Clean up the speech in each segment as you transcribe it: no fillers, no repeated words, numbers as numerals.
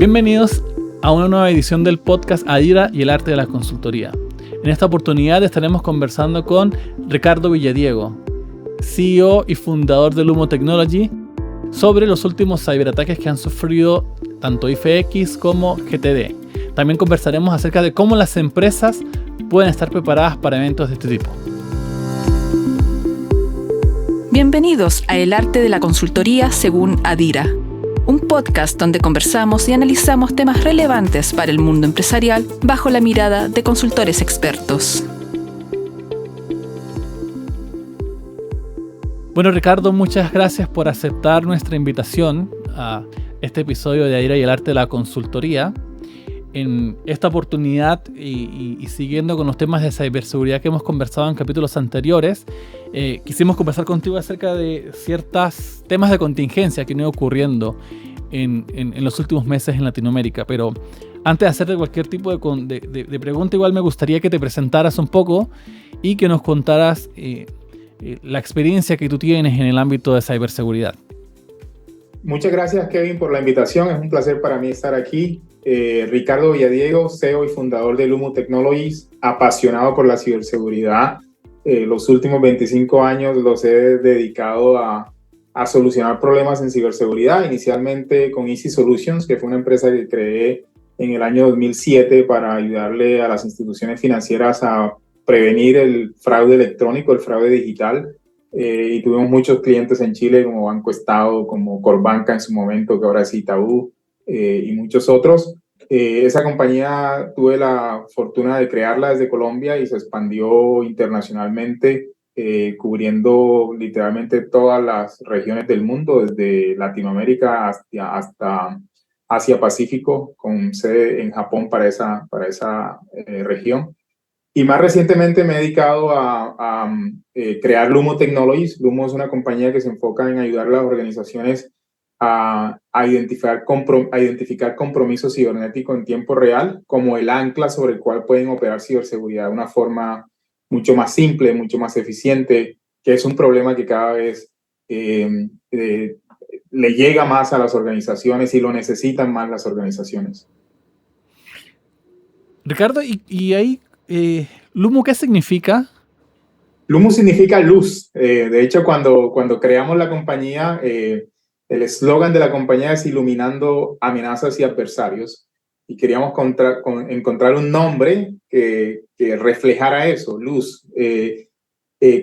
Bienvenidos a una nueva edición del podcast Adira y el arte de la consultoría. En esta oportunidad estaremos conversando con Ricardo Villadiego, CEO y fundador de Lumo Technology, sobre los últimos ciberataques que han sufrido tanto IFX como GTD. También conversaremos acerca de cómo las empresas pueden estar preparadas para eventos de este tipo. Bienvenidos a El arte de la consultoría según Adira, un podcast donde conversamos y analizamos temas relevantes para el mundo empresarial bajo la mirada de consultores expertos. Bueno, Ricardo, muchas gracias por aceptar nuestra invitación a este episodio de Adira y el arte de la consultoría. En esta oportunidad y siguiendo con los temas de ciberseguridad que hemos conversado en capítulos anteriores, quisimos conversar contigo acerca de ciertos temas de contingencia que han ido ocurriendo en los últimos meses en Latinoamérica. Pero antes de hacerte cualquier tipo de pregunta, igual me gustaría que te presentaras un poco y que nos contaras la experiencia que tú tienes en el ámbito de ciberseguridad. Muchas gracias, Kevin, por la invitación. Es un placer para mí estar aquí. Ricardo Villadiego, CEO y fundador de Lumo Technologies, apasionado por la ciberseguridad. Los últimos 25 años los he dedicado a solucionar problemas en ciberseguridad, inicialmente con Easy Solutions, que fue una empresa que creé en el año 2007 para ayudarle a las instituciones financieras a prevenir el fraude electrónico, el fraude digital. Y tuvimos muchos clientes en Chile como Banco Estado, como Corbanca en su momento, que ahora es Itaú, y muchos otros. Esa compañía tuve la fortuna de crearla desde Colombia y se expandió internacionalmente, cubriendo literalmente todas las regiones del mundo, desde Latinoamérica hasta Asia-Pacífico, con sede en Japón para esa región. Y más recientemente me he dedicado a crear Lumo Technologies. Lumo es una compañía que se enfoca en ayudar a las organizaciones a identificar compromisos cibernéticos en tiempo real como el ancla sobre el cual pueden operar ciberseguridad de una forma mucho más simple, mucho más eficiente, que es un problema que cada vez le llega más a las organizaciones y lo necesitan más las organizaciones. Ricardo, y ahí, ¿Lumo qué significa? Lumo significa luz. De hecho, cuando creamos la compañía, el eslogan de la compañía es iluminando amenazas y adversarios. Y queríamos encontrar un nombre que reflejara eso, luz.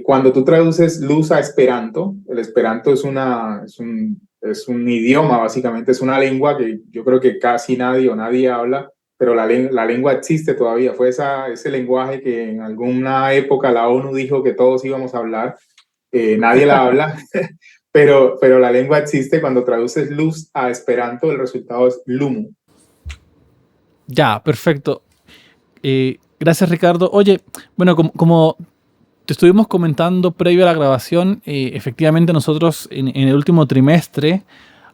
Cuando tú traduces luz a Esperanto, el Esperanto es un idioma, básicamente, es una lengua que yo creo que casi nadie habla, pero la lengua existe todavía. Fue ese lenguaje que en alguna época la ONU dijo que todos íbamos a hablar. Nadie la habla, pero la lengua existe. Cuando traduces luz a Esperanto, el resultado es Lumo. Ya, perfecto. Gracias, Ricardo. Oye, bueno, como te estuvimos comentando previo a la grabación, efectivamente nosotros en el último trimestre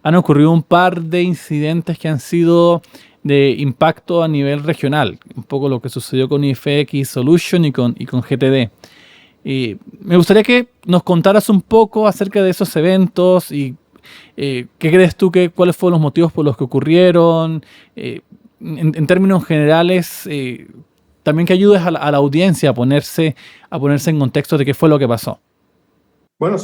han ocurrido un par de incidentes que han sido de impacto a nivel regional, un poco lo que sucedió con IFX Solution y con GTD. Me gustaría que nos contaras un poco acerca de esos eventos y qué crees tú cuáles fueron los motivos por los que ocurrieron, en términos generales, también que ayudes a la audiencia a ponerse en contexto de qué fue lo que pasó. Bueno,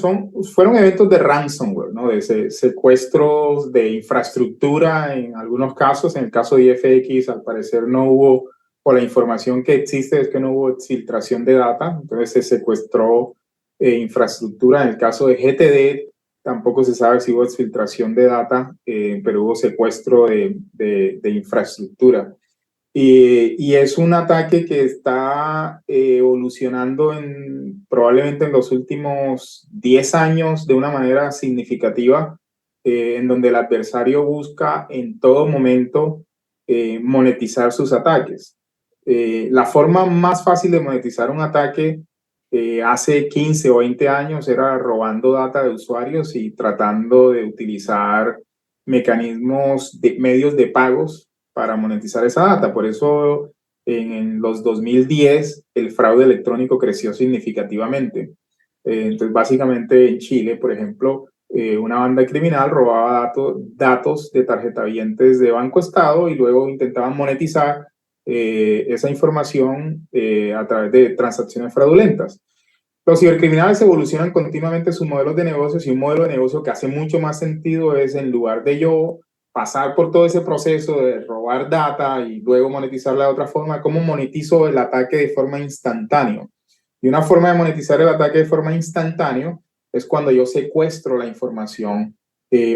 fueron eventos de ransomware, ¿no? De secuestros de infraestructura en algunos casos. En el caso de IFX, al parecer no hubo, o la información que existe es que no hubo exfiltración de data, entonces se secuestró infraestructura. En el caso de GTD, tampoco se sabe si hubo exfiltración de data, pero hubo secuestro de infraestructura. Y es un ataque que está evolucionando probablemente en los últimos 10 años de una manera significativa, en donde el adversario busca en todo momento monetizar sus ataques. La forma más fácil de monetizar un ataque hace 15 o 20 años era robando data de usuarios y tratando de utilizar medios de pagos para monetizar esa data. Por eso en los 2010 el fraude electrónico creció significativamente. Entonces, básicamente en Chile, por ejemplo, una banda criminal robaba datos de tarjetavientes de Banco Estado y luego intentaban monetizar esa información a través de transacciones fraudulentas. Los cibercriminales evolucionan continuamente sus modelos de negocios, y un modelo de negocio que hace mucho más sentido es, en lugar de yo pasar por todo ese proceso de robar data y luego monetizarla de otra forma, ¿cómo monetizo el ataque de forma instantánea? Y una forma de monetizar el ataque de forma instantánea es cuando yo secuestro la información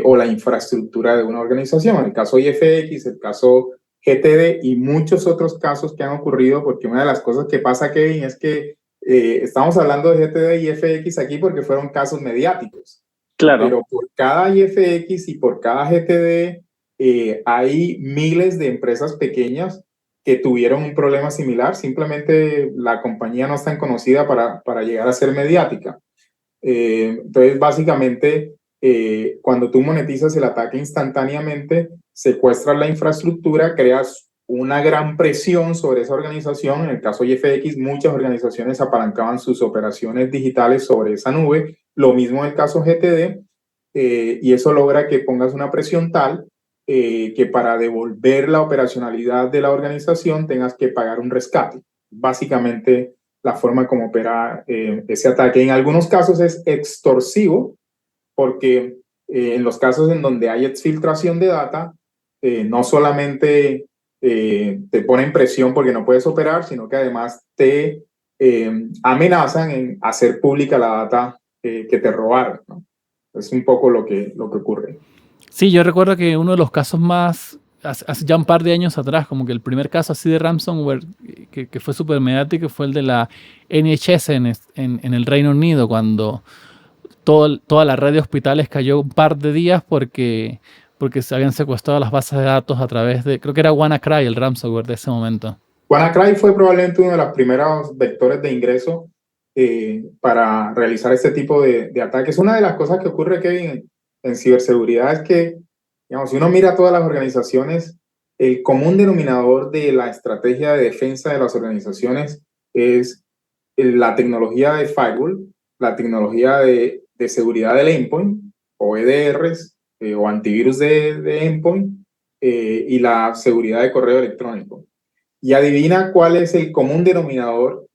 o la infraestructura de una organización. El caso IFX, el caso GTD y muchos otros casos que han ocurrido, porque una de las cosas que pasa, Kevin, es que estamos hablando de GTD y IFX aquí porque fueron casos mediáticos. Claro. Pero por cada IFX y por cada GTD hay miles de empresas pequeñas que tuvieron un problema similar. Simplemente la compañía no es tan conocida para llegar a ser mediática. Entonces, básicamente, cuando tú monetizas el ataque instantáneamente, secuestras la infraestructura, creas una gran presión sobre esa organización. En el caso de IFX, muchas organizaciones apalancaban sus operaciones digitales sobre esa nube. Lo mismo en el caso GTD, y eso logra que pongas una presión tal que para devolver la operacionalidad de la organización tengas que pagar un rescate. Básicamente, la forma como opera ese ataque. En algunos casos es extorsivo, porque en los casos en donde hay exfiltración de data, no solamente te ponen presión porque no puedes operar, sino que además te amenazan en hacer pública la data que te robaron, ¿no? Es un poco lo que ocurre. Sí, yo recuerdo que uno de los casos más, hace ya un par de años atrás, como que el primer caso así de ransomware que fue súper mediático fue el de la NHS en el Reino Unido, cuando toda la red de hospitales cayó un par de días porque se habían secuestrado las bases de datos a través de, creo que era WannaCry el ransomware de ese momento. WannaCry fue probablemente uno de los primeros vectores de ingreso para realizar este tipo de ataques. Una de las cosas que ocurre, Kevin, en ciberseguridad es que, digamos, si uno mira todas las organizaciones, el común denominador de la estrategia de defensa de las organizaciones es la tecnología de firewall, la tecnología de seguridad del endpoint, o EDRs, o antivirus de endpoint, y la seguridad de correo electrónico. Y adivina cuál es el común denominador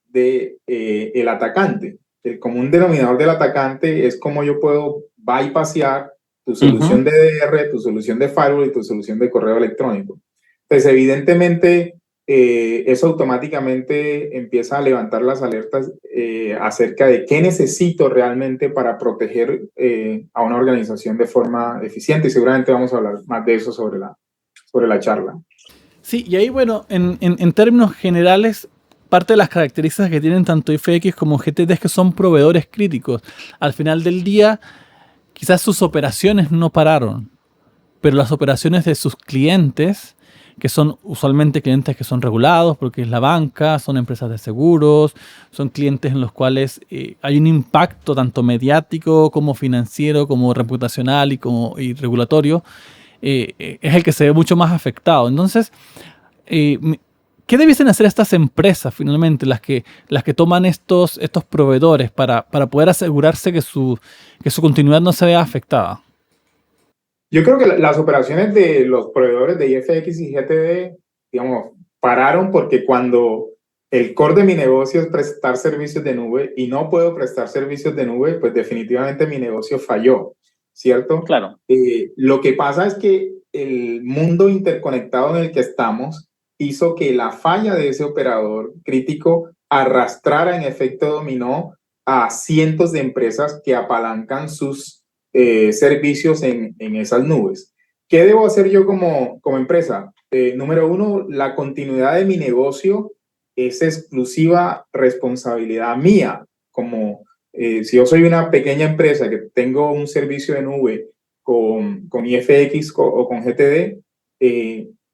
de el atacante. El común denominador del atacante es cómo yo puedo bypassear tu solución de EDR, tu solución de firewall y tu solución de correo electrónico. Entonces, evidentemente, eso automáticamente empieza a levantar las alertas acerca de qué necesito realmente para proteger a una organización de forma eficiente, y seguramente vamos a hablar más de eso sobre la charla. Sí, y ahí, bueno, en términos generales, parte de las características que tienen tanto IFX como GTD es que son proveedores críticos. Al final del día, quizás sus operaciones no pararon, pero las operaciones de sus clientes, que son usualmente clientes que son regulados, porque es la banca, son empresas de seguros, son clientes en los cuales hay un impacto tanto mediático como financiero, como reputacional y regulatorio, es el que se ve mucho más afectado. Entonces, ¿qué debiesen hacer estas empresas finalmente, las que toman estos proveedores para poder asegurarse que su continuidad no se vea afectada? Yo creo que las operaciones de los proveedores de IFX y GTD, digamos, pararon porque cuando el core de mi negocio es prestar servicios de nube y no puedo prestar servicios de nube, pues definitivamente mi negocio falló, ¿cierto? Claro. Lo que pasa es que el mundo interconectado en el que estamos hizo que la falla de ese operador crítico arrastrara en efecto dominó a cientos de empresas que apalancan sus servicios en esas nubes. ¿Qué debo hacer yo como empresa? Número uno, la continuidad de mi negocio es exclusiva responsabilidad mía. Como si yo soy una pequeña empresa que tengo un servicio de nube con IFX o con GTD,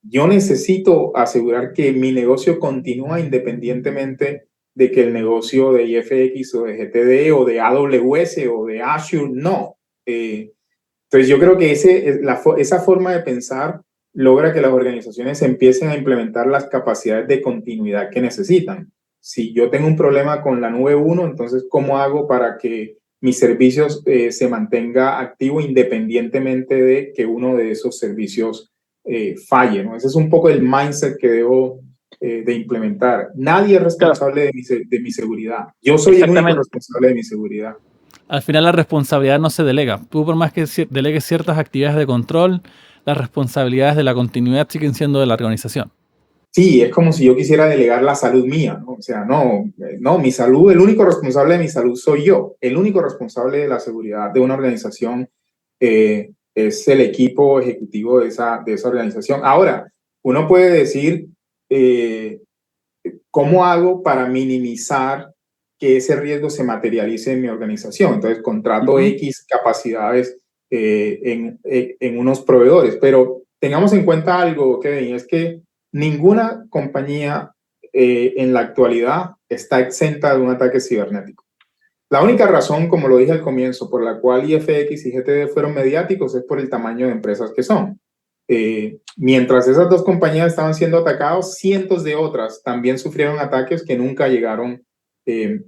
yo necesito asegurar que mi negocio continúa independientemente de que el negocio de IFX o de GTD o de AWS o de Azure no. Entonces yo creo que esa forma de pensar logra que las organizaciones empiecen a implementar las capacidades de continuidad que necesitan. Si yo tengo un problema con la nube 1, entonces ¿cómo hago para que mi servicio se mantenga activo independientemente de que uno de esos servicios falle, ¿no? Ese es un poco el mindset que debo de implementar. Nadie es Claro, responsable de mi seguridad. Yo soy el único exactamente. responsable de mi seguridad. Al final la responsabilidad no se delega. Tú por más que delegues ciertas actividades de control, las responsabilidades de la continuidad siguen siendo de la organización. Sí, es como si yo quisiera delegar la salud mía, ¿no? O sea, no, mi salud, el único responsable de mi salud soy yo. El único responsable de la seguridad de una organización es el equipo ejecutivo de esa organización. Ahora, uno puede decir, eh, ¿cómo hago para minimizar que ese riesgo se materialice en mi organización? Entonces, contrato X capacidades en unos proveedores, pero tengamos en cuenta algo, Kevin, es que ninguna compañía en la actualidad está exenta de un ataque cibernético. La única razón, como lo dije al comienzo, por la cual IFX y GTD fueron mediáticos es por el tamaño de empresas que son. Mientras esas dos compañías estaban siendo atacadas, cientos de otras también sufrieron ataques que nunca llegaron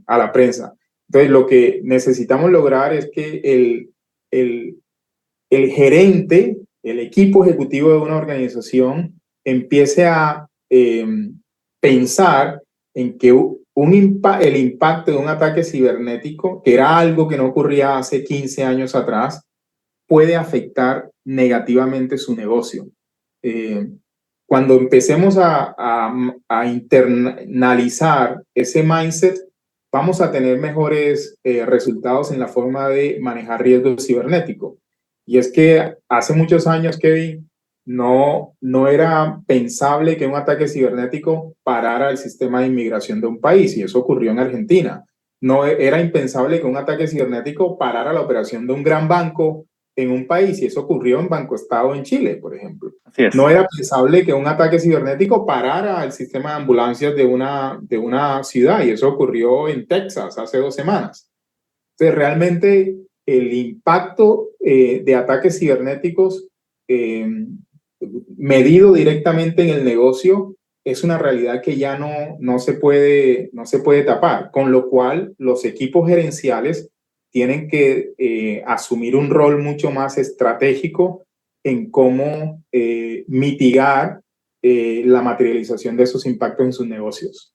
a la prensa. Entonces, lo que necesitamos lograr es que el gerente, el equipo ejecutivo de una organización empiece a pensar en que el impacto de un ataque cibernético, que era algo que no ocurría hace 15 años atrás, puede afectar negativamente su negocio. Cuando empecemos a internalizar ese mindset, vamos a tener mejores resultados en la forma de manejar riesgos cibernéticos. Y es que hace muchos años, Kevin, no era pensable que un ataque cibernético parara el sistema de inmigración de un país, y eso ocurrió en Argentina. No era impensable que un ataque cibernético parara la operación de un gran banco en un país, y eso ocurrió en Banco Estado en Chile, por ejemplo. Así es. No era pensable que un ataque cibernético parara el sistema de ambulancias de una ciudad, y eso ocurrió en Texas hace 2 semanas. Entonces, realmente el impacto de ataques cibernéticos medido directamente en el negocio es una realidad que ya no se puede tapar, con lo cual los equipos gerenciales tienen que asumir un rol mucho más estratégico en cómo mitigar la materialización de esos impactos en sus negocios.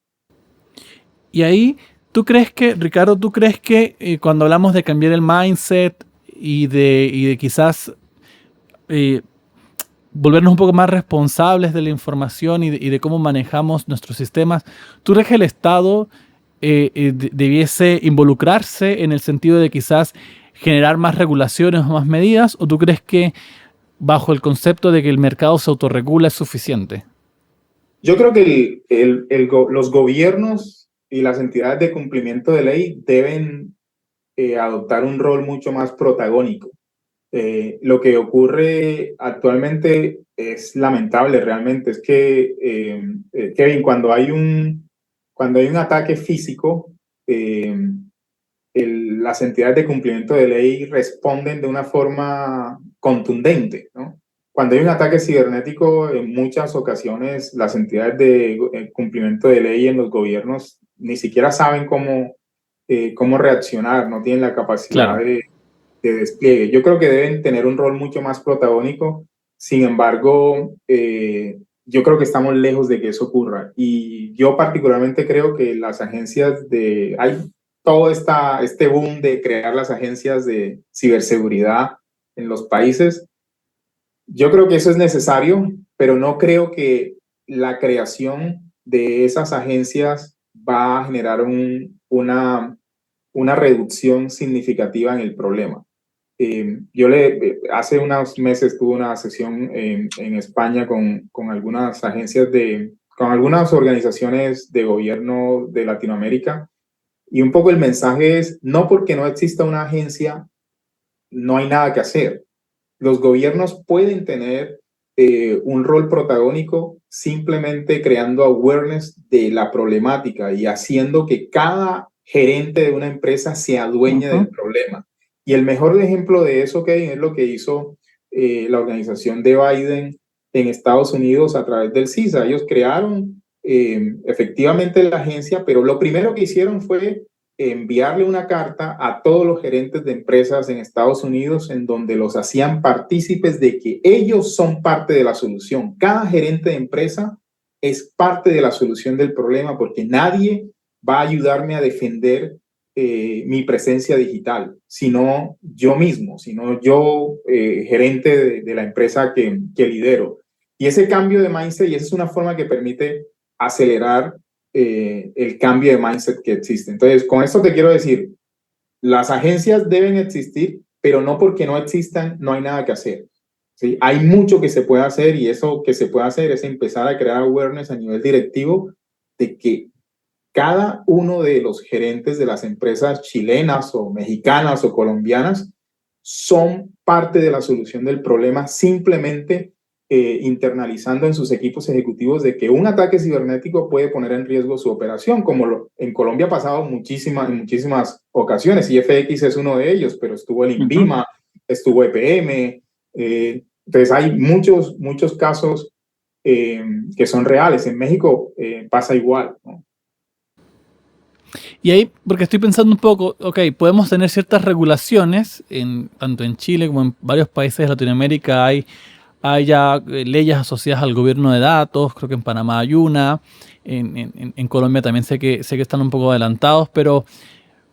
Y ahí, Ricardo, tú crees que cuando hablamos de cambiar el mindset y de quizás volvernos un poco más responsables de la información y de cómo manejamos nuestros sistemas, ¿tú crees que el Estado debiese involucrarse en el sentido de quizás generar más regulaciones o más medidas? ¿O tú crees que bajo el concepto de que el mercado se autorregula es suficiente? Yo creo que los gobiernos y las entidades de cumplimiento de ley deben adoptar un rol mucho más protagónico. Lo que ocurre actualmente es lamentable realmente. Es que, Kevin, cuando hay un ataque físico, las entidades de cumplimiento de ley responden de una forma contundente, ¿no? Cuando hay un ataque cibernético, en muchas ocasiones las entidades de cumplimiento de ley en los gobiernos ni siquiera saben cómo reaccionar, no tienen la capacidad Claro. de despliegue. Yo creo que deben tener un rol mucho más protagónico. Sin embargo, yo creo que estamos lejos de que eso ocurra. Y yo particularmente creo que las agencias hay todo este boom de crear las agencias de ciberseguridad en los países. Yo creo que eso es necesario, pero no creo que la creación de esas agencias va a generar una reducción significativa en el problema. Hace unos meses tuve una sesión en España con algunas agencias con algunas organizaciones de gobierno de Latinoamérica, y un poco el mensaje es: no porque no exista una agencia, no hay nada que hacer. Los gobiernos pueden tener un rol protagónico simplemente creando awareness de la problemática y haciendo que cada gerente de una empresa se adueñe del problema. Y el mejor ejemplo de eso, Kevin, es lo que hizo la organización de Biden en Estados Unidos a través del CISA. Ellos crearon efectivamente la agencia, pero lo primero que hicieron fue enviarle una carta a todos los gerentes de empresas en Estados Unidos en donde los hacían partícipes de que ellos son parte de la solución. Cada gerente de empresa es parte de la solución del problema porque nadie va a ayudarme a defender mi presencia digital, sino yo mismo, sino yo, gerente de la empresa que lidero. Y ese cambio de mindset, y esa es una forma que permite acelerar el cambio de mindset que existe. Entonces, con esto te quiero decir, las agencias deben existir, pero no porque no existan, no hay nada que hacer. ¿Sí? Hay mucho que se puede hacer y eso que se puede hacer es empezar a crear awareness a nivel directivo de que cada uno de los gerentes de las empresas chilenas o mexicanas o colombianas son parte de la solución del problema, simplemente internalizando en sus equipos ejecutivos de que un ataque cibernético puede poner en riesgo su operación, como en Colombia ha pasado en muchísimas ocasiones, y FX es uno de ellos, pero estuvo el INVIMA, estuvo EPM, entonces hay muchos casos que son reales. En México pasa igual, ¿no? Y ahí, porque estoy pensando un poco, ok, podemos tener ciertas regulaciones, tanto en Chile como en varios países de Latinoamérica hay ya leyes asociadas al gobierno de datos, creo que en Panamá hay una, en Colombia también sé que están un poco adelantados, pero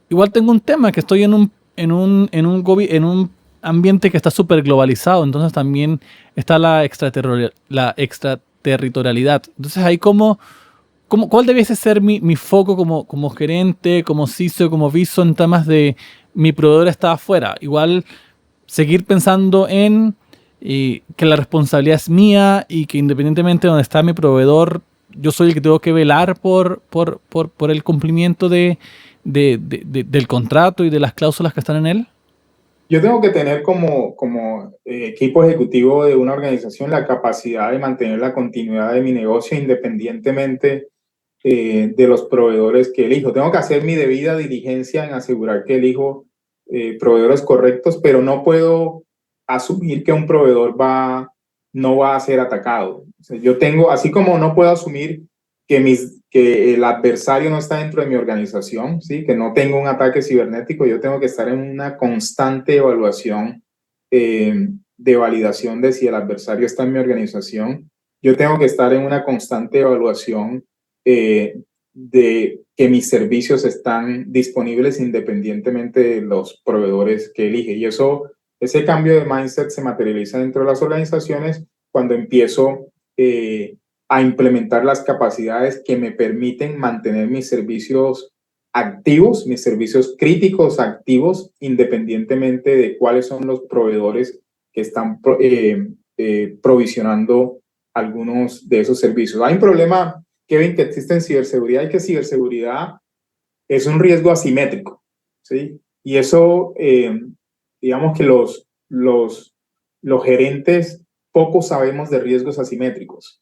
igual tengo un tema que estoy en un ambiente que está súper globalizado, entonces también está la extraterritorialidad. Entonces ahí ¿cuál debiese ser mi foco como gerente, como CISO, como viso en temas de mi proveedor está afuera? Igual seguir pensando en que la responsabilidad es mía y que independientemente de donde está mi proveedor, yo soy el que tengo que velar por el cumplimiento del contrato y de las cláusulas que están en él. Yo tengo que tener como equipo ejecutivo de una organización la capacidad de mantener la continuidad de mi negocio independientemente de los proveedores que elijo. Tengo que hacer mi debida diligencia en asegurar que elijo proveedores correctos, pero no puedo asumir que un proveedor no va a ser atacado. O sea, así como no puedo asumir que el adversario no está dentro de mi organización, ¿sí? Que no tengo un ataque cibernético, yo tengo que estar en una constante evaluación de validación de si el adversario está en mi organización. Yo tengo que estar en una constante evaluación de que mis servicios están disponibles independientemente de los proveedores que elige. Y ese cambio de mindset se materializa dentro de las organizaciones cuando empiezo a implementar las capacidades que me permiten mantener mis servicios activos, mis servicios críticos activos, independientemente de cuáles son los proveedores que están provisionando algunos de esos servicios. Hay un problema, Kevin, que existe en ciberseguridad y que ciberseguridad es un riesgo asimétrico, ¿sí? Y eso, digamos que los gerentes poco sabemos de riesgos asimétricos.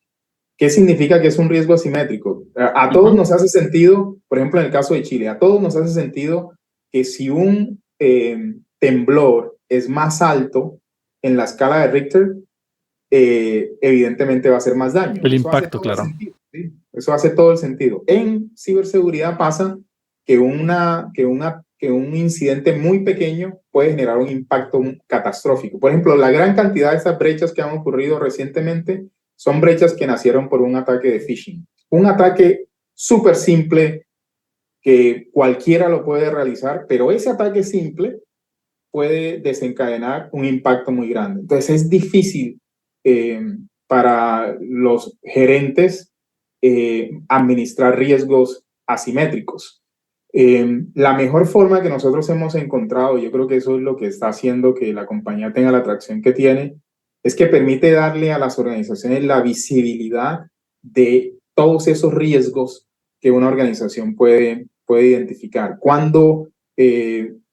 ¿Qué significa que es un riesgo asimétrico? A todos nos hace sentido, por ejemplo, en el caso de Chile, a todos nos hace sentido que si un temblor es más alto en la escala de Richter, evidentemente va a hacer más daño. El impacto, claro. Sentido, ¿sí? Eso hace todo el sentido. En ciberseguridad pasa que un incidente muy pequeño puede generar un impacto catastrófico. Por ejemplo, la gran cantidad de estas brechas que han ocurrido recientemente son brechas que nacieron por un ataque de phishing. Un ataque súper simple que cualquiera lo puede realizar, pero ese ataque simple puede desencadenar un impacto muy grande. Entonces es difícil para los gerentes administrar riesgos asimétricos. La mejor forma que nosotros hemos encontrado, yo creo que eso es lo que está haciendo que la compañía tenga la atracción que tiene, es que permite darle a las organizaciones la visibilidad de todos esos riesgos que una organización puede identificar. Cuando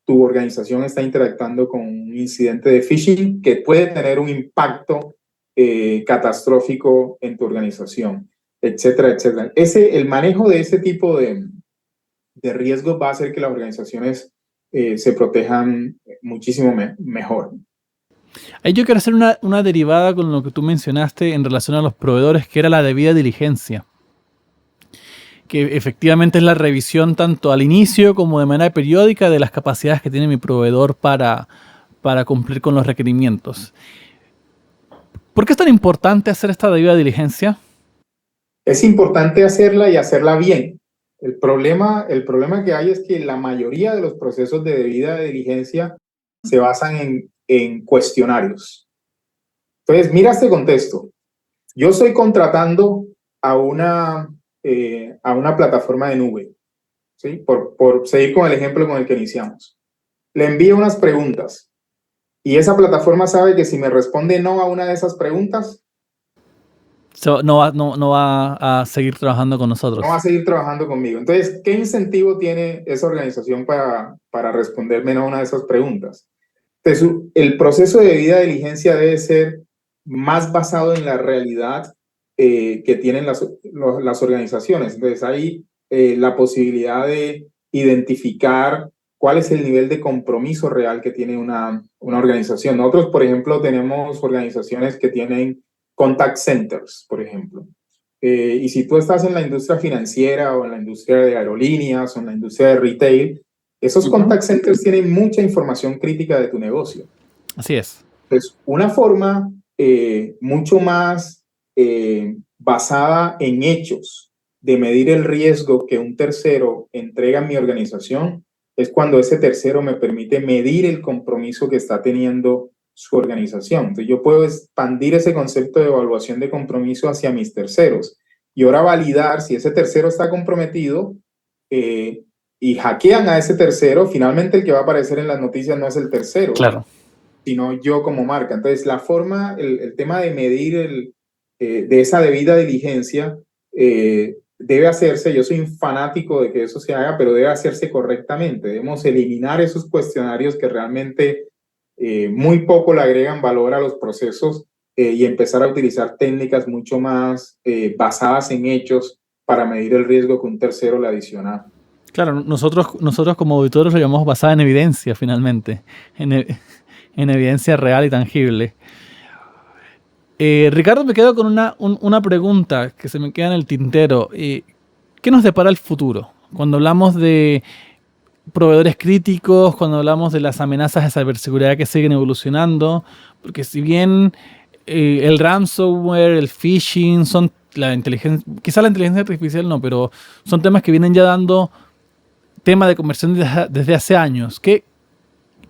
tu organización está interactuando con un incidente de phishing que puede tener un impacto catastrófico en tu organización, etcétera, etcétera. El manejo de ese tipo de riesgos va a hacer que las organizaciones se protejan muchísimo mejor. Ahí yo quiero hacer una derivada con lo que tú mencionaste en relación a los proveedores, que era la debida diligencia. que efectivamente es la revisión tanto al inicio como de manera periódica de las capacidades que tiene mi proveedor para cumplir con los requerimientos. ¿Por qué es tan importante hacer esta debida diligencia? Es importante hacerla y hacerla bien. El problema que hay es que la mayoría de los procesos de debida diligencia se basan en cuestionarios. Entonces, mira este contexto. Yo estoy contratando a una plataforma de nube, ¿sí? Por seguir con el ejemplo con el que iniciamos. Le envío unas preguntas y esa plataforma sabe que si me responde no a una de esas preguntas, No va a seguir trabajando con nosotros. no va a seguir trabajando conmigo. Entonces, ¿qué incentivo tiene esa organización para responderme no a una de esas preguntas? Entonces, el proceso de debida diligencia debe ser más basado en la realidad que tienen las organizaciones. Entonces, hay la posibilidad de identificar cuál es el nivel de compromiso real que tiene una organización. Nosotros, por ejemplo, tenemos organizaciones que tienen contact centers, por ejemplo. Y si tú estás en la industria financiera o en la industria de aerolíneas o en la industria de retail, esos contact centers tienen mucha información crítica de tu negocio. Así es. Entonces, una forma mucho más basada en hechos de medir el riesgo que un tercero entrega a mi organización es cuando ese tercero me permite medir el compromiso que está teniendo su organización. Entonces, yo puedo expandir ese concepto de evaluación de compromiso hacia mis terceros y ahora validar si ese tercero está comprometido y hackean a ese tercero. Finalmente, el que va a aparecer en las noticias no es el tercero, claro, sino yo como marca. Entonces, la forma, el tema de medir de esa debida diligencia debe hacerse. Yo soy un fanático de que eso se haga, pero debe hacerse correctamente. Debemos eliminar esos cuestionarios que realmente muy poco le agregan valor a los procesos y empezar a utilizar técnicas mucho más basadas en hechos para medir el riesgo que un tercero le adiciona. Claro, nosotros como auditores lo llamamos basada en evidencia, finalmente, en evidencia real y tangible. Ricardo, me quedo con una pregunta que se me queda en el tintero. ¿Qué nos depara el futuro? Cuando hablamos de proveedores críticos, cuando hablamos de las amenazas de ciberseguridad que siguen evolucionando, porque si bien el ransomware, el phishing, son la inteligencia, quizá la inteligencia artificial no, pero son temas que vienen ya dando tema de conversión desde hace años.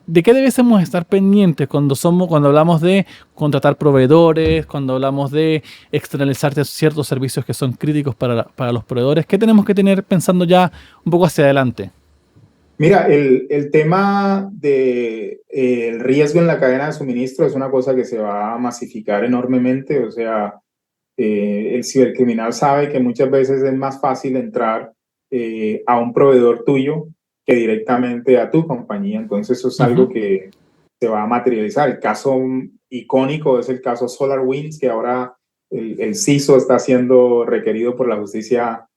¿De qué debemos estar pendientes cuando hablamos de contratar proveedores, cuando hablamos de externalizar ciertos servicios que son críticos para los proveedores? ¿Qué tenemos que tener pensando ya un poco hacia adelante? Mira, el tema del riesgo en la cadena de suministro es una cosa que se va a masificar enormemente. O sea, el cibercriminal sabe que muchas veces es más fácil entrar a un proveedor tuyo que directamente a tu compañía. Entonces, eso es algo que se va a materializar. El caso icónico es el caso SolarWinds, que ahora el CISO está siendo requerido por la justicia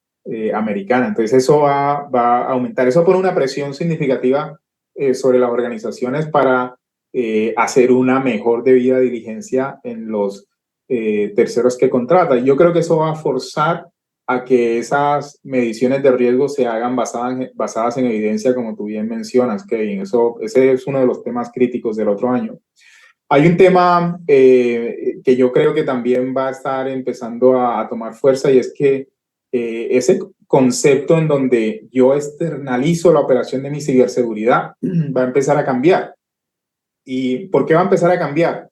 americana. Entonces, eso va a aumentar. Eso pone una presión significativa sobre las organizaciones para hacer una mejor debida diligencia en los terceros que contratan. Yo creo que eso va a forzar a que esas mediciones de riesgo se hagan basadas en evidencia, como tú bien mencionas, Kevin. Ese es uno de los temas críticos del otro año. Hay un tema que yo creo que también va a estar empezando a tomar fuerza, y es que ese concepto en donde yo externalizo la operación de mi ciberseguridad va a empezar a cambiar. ¿Y por qué va a empezar a cambiar?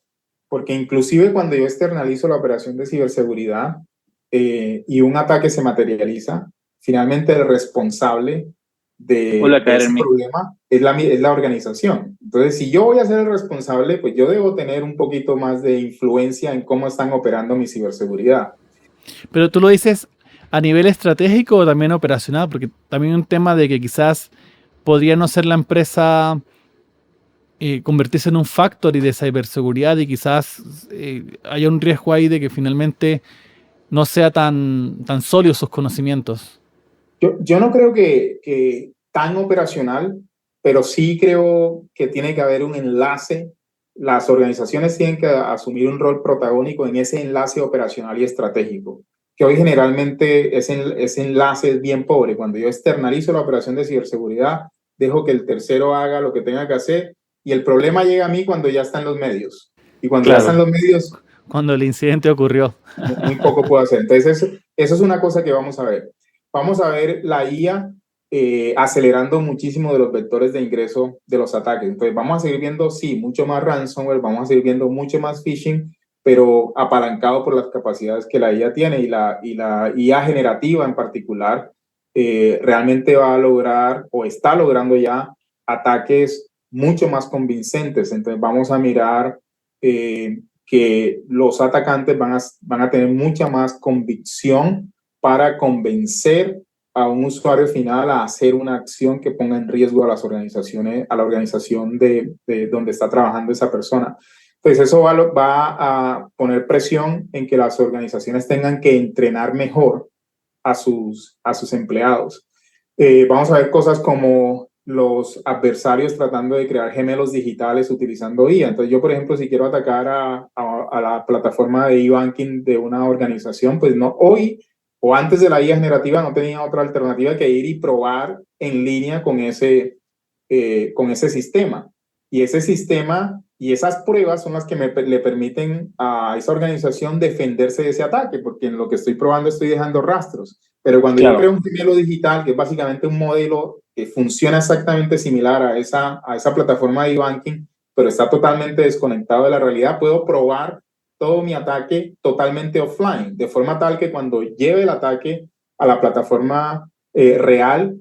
Porque inclusive cuando yo externalizo la operación de ciberseguridad y un ataque se materializa, finalmente el responsable de ese problema es la organización. Entonces, si yo voy a ser el responsable, pues yo debo tener un poquito más de influencia en cómo están operando mi ciberseguridad. Pero tú lo dices a nivel estratégico o también operacional, porque también un tema de que quizás podría no ser la empresa convertirse en un factory de ciberseguridad y quizás haya un riesgo ahí de que finalmente no sea tan sólido sus conocimientos. Yo no creo que tan operacional, pero sí creo que tiene que haber un enlace. Las organizaciones tienen que asumir un rol protagónico en ese enlace operacional y estratégico. que hoy generalmente ese enlace es bien pobre. Cuando yo externalizo la operación de ciberseguridad, dejo que el tercero haga lo que tenga que hacer y el problema llega a mí cuando ya están los medios. Y cuando ya están los medios... Cuando el incidente ocurrió. Muy poco puedo hacer. Entonces, eso es una cosa que vamos a ver. Vamos a ver la IA acelerando muchísimo de los vectores de ingreso de los ataques. Entonces, vamos a seguir viendo, sí, mucho más ransomware, vamos a seguir viendo mucho más phishing, pero apalancado por las capacidades que la IA tiene y la IA generativa en particular realmente va a lograr o está logrando ya ataques mucho más convincentes. Entonces vamos a mirar que los atacantes van a tener mucha más convicción para convencer a un usuario final a hacer una acción que ponga en riesgo a las organizaciones, a la organización de donde está trabajando esa persona. Entonces eso va a poner presión en que las organizaciones tengan que entrenar mejor a sus empleados. Vamos a ver cosas como los adversarios tratando de crear gemelos digitales utilizando IA. Entonces yo, por ejemplo, si quiero atacar a la plataforma de e-banking de una organización, pues no, hoy o antes de la IA generativa no tenía otra alternativa que ir y probar en línea con ese sistema. Y ese sistema y esas pruebas son las que le permiten a esa organización defenderse de ese ataque, porque en lo que estoy probando estoy dejando rastros. Pero cuando yo creo un gemelo digital, que es básicamente un modelo que funciona exactamente similar a esa plataforma de e-banking, pero está totalmente desconectado de la realidad, puedo probar todo mi ataque totalmente offline, de forma tal que cuando lleve el ataque a la plataforma real,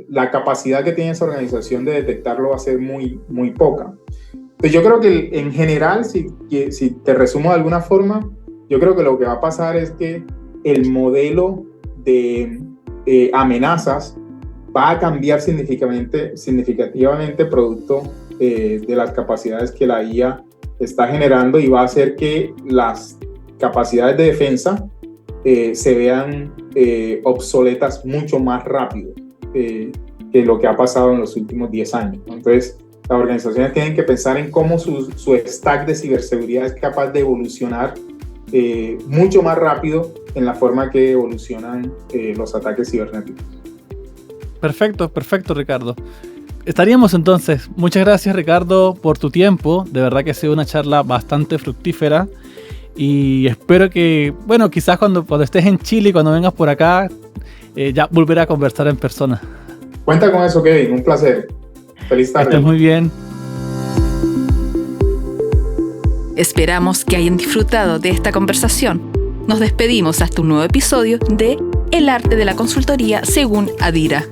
la capacidad que tiene esa organización de detectarlo va a ser muy, muy poca. Entonces yo creo que en general, si te resumo de alguna forma, yo creo que lo que va a pasar es que el modelo de amenazas va a cambiar significativamente producto de las capacidades que la IA está generando y va a hacer que las capacidades de defensa se vean obsoletas mucho más rápido que lo que ha pasado en los últimos 10 años. Entonces, las organizaciones tienen que pensar en cómo su stack de ciberseguridad es capaz de evolucionar mucho más rápido en la forma que evolucionan los ataques cibernéticos. Perfecto, Ricardo. Estaríamos entonces. Muchas gracias, Ricardo, por tu tiempo. De verdad que ha sido una charla bastante fructífera. Y espero que, bueno, quizás cuando estés en Chile, cuando vengas por acá, ya volveré a conversar en persona. Cuenta con eso, Kevin. Un placer. Feliz tarde. Estés muy bien. Esperamos que hayan disfrutado de esta conversación. Nos despedimos hasta un nuevo episodio de El arte de la consultoría según Adira.